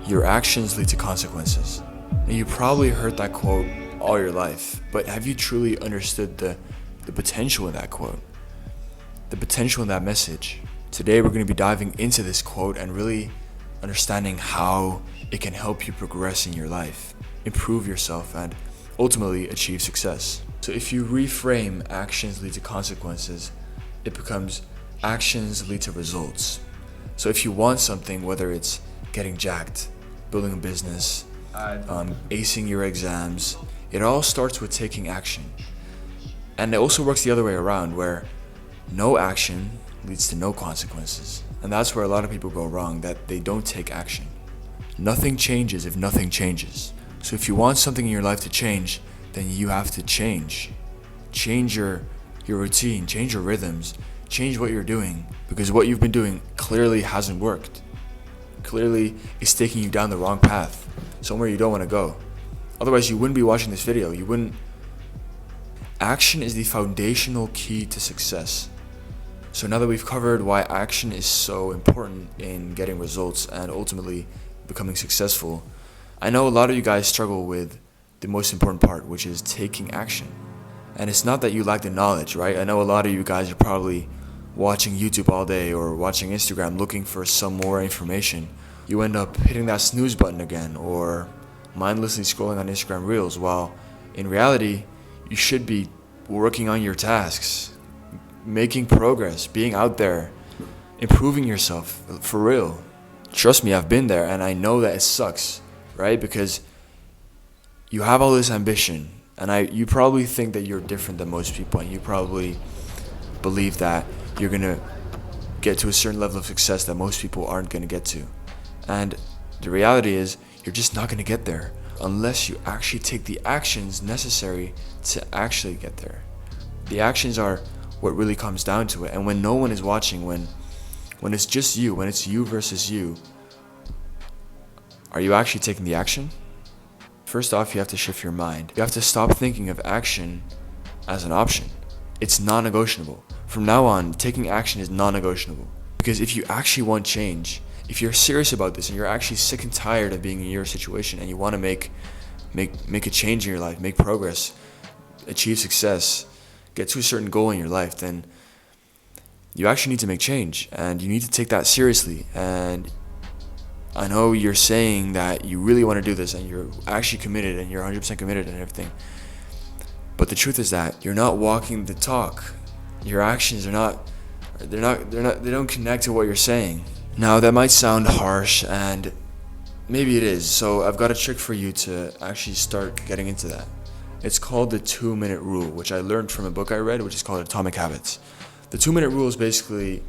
Your actions lead to consequences. And you probably heard that quote all your life, but have you truly understood the potential in that quote? The potential in that message? Today we're going to be diving into this quote and really understanding how it can help you progress in your life, improve yourself, and ultimately achieve success. So if you reframe actions lead to consequences, it becomes actions lead to results. So if you want something, whether it's getting jacked, building a business, acing your exams, it all starts with taking action. And it also works the other way around, where no action leads to no consequences. And that's where a lot of people go wrong, that they don't take action. Nothing changes if nothing changes. So if you want something in your life to change, then you have to change. Change your routine, change your rhythms, change what you're doing, because what you've been doing clearly hasn't worked. Clearly it's taking you down the wrong path, somewhere you don't want to go. Otherwise you wouldn't be watching this video. Action is the foundational key to success. So now that we've covered why action is so important in getting results and ultimately becoming successful, I know a lot of you guys struggle with the most important part, which is taking action. And it's not that you lack the knowledge, right? I know a lot of you guys are probably watching YouTube all day or watching Instagram looking for some more information. You end up hitting that snooze button again or mindlessly scrolling on Instagram Reels, while in reality, you should be working on your tasks, making progress, being out there, improving yourself for real. Trust me, I've been there and I know that it sucks, right? Because you have all this ambition and you probably think that you're different than most people, and you probably believe that you're gonna get to a certain level of success that most people aren't gonna get to. And the reality is, you're just not gonna get there unless you actually take the actions necessary to actually get there. The actions are what really comes down to it. And when no one is watching, when it's just you, when it's you versus you, are you actually taking the action? First off, you have to shift your mind. You have to stop thinking of action as an option. It's non-negotiable. From now on, taking action is non-negotiable. Because if you actually want change, if you're serious about this and you're actually sick and tired of being in your situation and you want to make a change in your life, make progress, achieve success, get to a certain goal in your life, then you actually need to make change and you need to take that seriously. And I know you're saying that you really want to do this and you're actually committed and you're 100% committed and everything. But the truth is that you're not walking the talk. Your actions they don't connect to what you're saying. Now that might sound harsh, and maybe it is. So I've got a trick for you to actually start getting into that. It's called the 2-minute rule, which I learned from a book I read, which is called Atomic Habits. The 2-minute rule is basically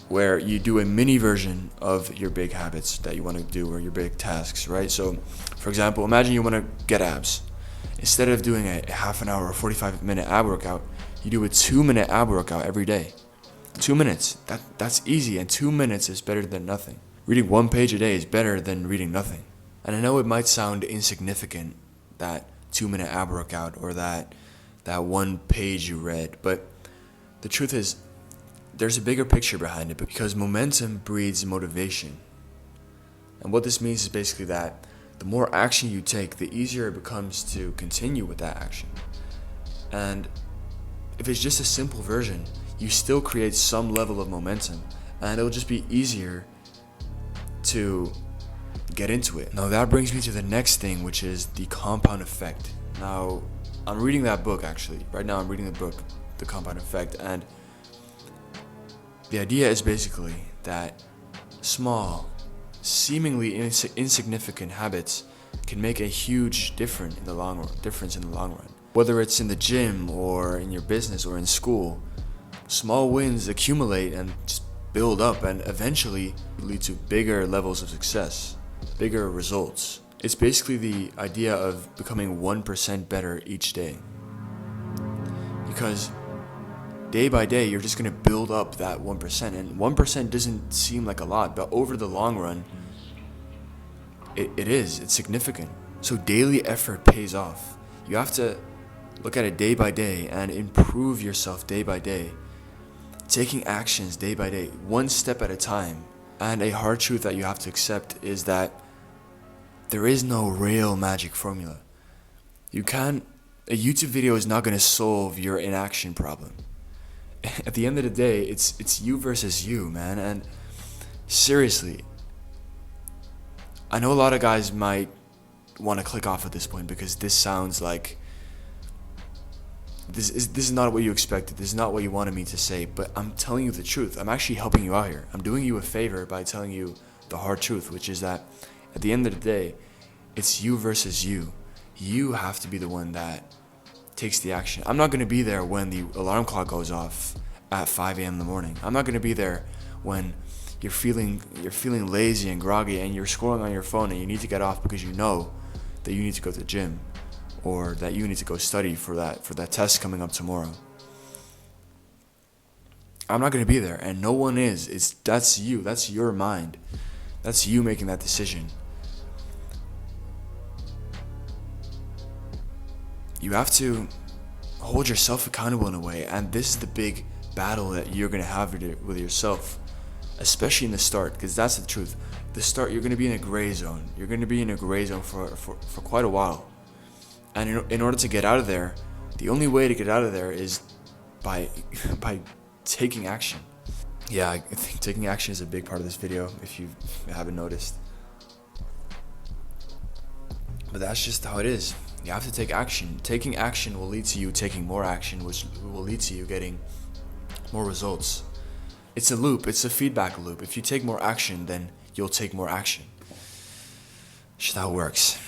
where you do a mini version of your big habits that you want to do, or your big tasks, right? So, for example, imagine you want to get abs. Instead of doing a half an hour or 45-minute ab workout, you do a 2-minute ab workout every day. 2 minutes, that's easy, and 2 minutes is better than nothing. Reading 1 page a day is better than reading nothing. And I know it might sound insignificant, that 2-minute ab workout or that 1 page you read, but the truth is, there's a bigger picture behind it, because momentum breeds motivation. And what this means is basically that the more action you take, the easier it becomes to continue with that action. And if it's just a simple version, you still create some level of momentum, and it'll just be easier to get into it. Now that brings me to the next thing, which is the compound effect. Now, I'm reading that book actually. Right now I'm reading the book, The Compound Effect, and the idea is basically that small, seemingly insignificant habits can make a huge difference in the long run. Whether it's in the gym or in your business or in school, small wins accumulate and just build up and eventually lead to bigger levels of success, bigger results. It's basically the idea of becoming 1% better each day. Because day by day, you're just going to build up that 1%. And 1% doesn't seem like a lot, but over the long run, it's significant. So daily effort pays off. You have to look at it day by day and improve yourself day by day. Taking actions day by day, one step at a time. And a hard truth that you have to accept is that there is no real magic formula. A YouTube video is not going to solve your inaction problem. At the end of the day, it's you versus you, man. And seriously, I know a lot of guys might want to click off at this point because this sounds like this is not what you expected. This is not what you wanted me to say, but I'm telling you the truth. I'm actually helping you out here. I'm doing you a favor by telling you the hard truth, which is that at the end of the day, it's you versus you. You have to be the one that takes the action. I'm not going to be there when the alarm clock goes off at 5 a.m. in the morning. I'm not going to be there when you're feeling lazy and groggy and you're scrolling on your phone and you need to get off because you know that you need to go to the gym or that you need to go study for that test coming up tomorrow. I'm not going to be there, and no one is. That's you. That's your mind. That's you making that decision. You have to hold yourself accountable in a way, and this is the big battle that you're going to have with yourself, especially in the start, because that's the truth. The start, you're going to be in a gray zone. You're going to be in a gray zone for quite a while. And in order to get out of there, the only way to get out of there is by taking action. Yeah, I think taking action is a big part of this video, if you haven't noticed. But that's just how it is. You have to take action. Taking action will lead to you taking more action, which will lead to you getting more results. It's a loop. It's a feedback loop. If you take more action, then you'll take more action. That's just how it works.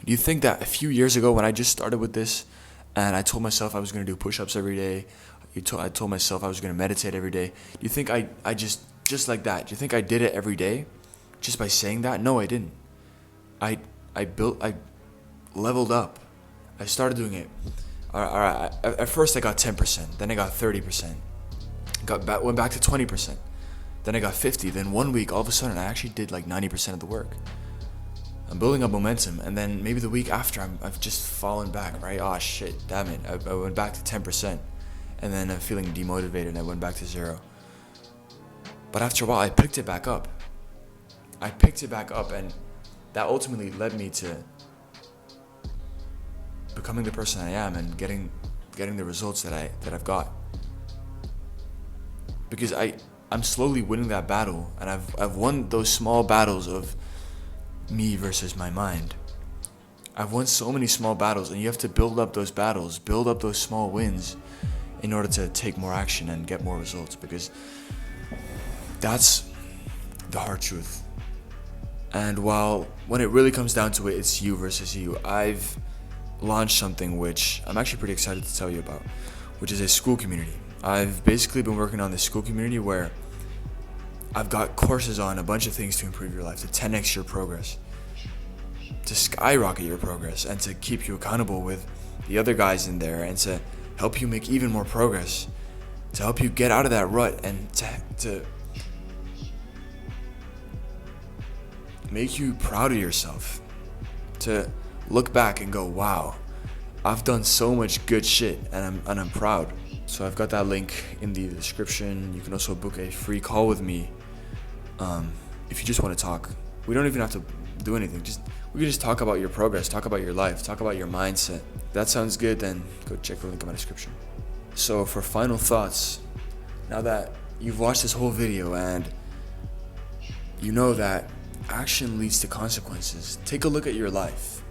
Do you think that a few years ago when I just started with this and I told myself I was going to do push-ups every day, I told myself I was going to meditate every day, do you think I just like that, do you think I did it every day just by saying that? No, I didn't. I leveled up. I started doing it. Alright, at first I got 10%, then I got 30%, went back to 20%, then I got 50%, then 1 week all of a sudden I actually did like 90% of the work. I'm building up momentum, and then maybe the week after I've just fallen back, right? Oh shit, damn it, I went back to 10%, and then I'm feeling demotivated and I went back to 0. But after a while I picked it back up. And that ultimately led me to becoming the person I am and getting the results that I've got. Because I'm slowly winning that battle, and I've won those small battles of me versus my mind. I've won so many small battles, and you have to build up those battles, build up those small wins in order to take more action and get more results, because that's the hard truth. And when it really comes down to it, it's you versus you. I've launched something which I'm actually pretty excited to tell you about, which is a Skool Community. I've basically been working on this Skool Community where I've got courses on a bunch of things to improve your life, to 10x your progress, to skyrocket your progress, and to keep you accountable with the other guys in there, and to help you make even more progress, to help you get out of that rut, and to make you proud of yourself, to look back and go, wow, I've done so much good shit, and I'm proud. So I've got that link in the description. You can also book a free call with me if you just want to talk. We don't even have to do anything. We can just talk about your progress, talk about your life, talk about your mindset. If that sounds good, then go check the link in my description. So for final thoughts, now that you've watched this whole video and you know that action leads to consequences, take a look at your life.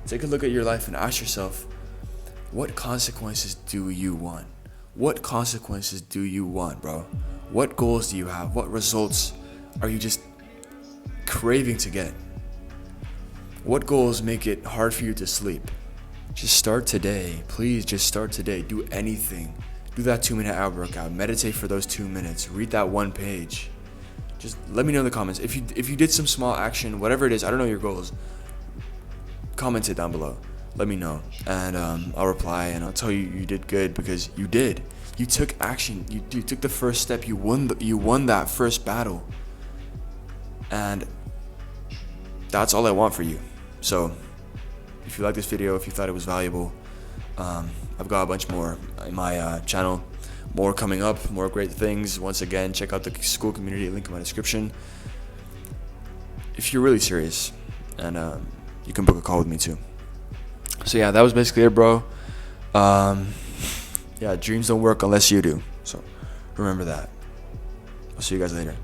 Take a look at your life and ask yourself, what consequences do you want? What consequences do you want, bro? What goals do you have? What results are you just craving to get? What goals make it hard for you to sleep? Just start today. Please just start today. Do anything. Do that 2-minute ab workout. Meditate for those 2 minutes. Read that 1 page. Just let me know in the comments. If you did some small action, whatever it is, I don't know your goals, comment it down below. Let me know, and I'll reply, and I'll tell you you did good, because you did. You took action. You took the first step. You won that first battle, and that's all I want for you. So, if you like this video, if you thought it was valuable, I've got a bunch more in my channel More coming up, more great things. Once again, check out the Skool Community, link in my description. If you're really serious, and you can book a call with me too. So yeah, that was basically it, bro. Yeah, dreams don't work unless you do. So remember that. I'll see you guys later.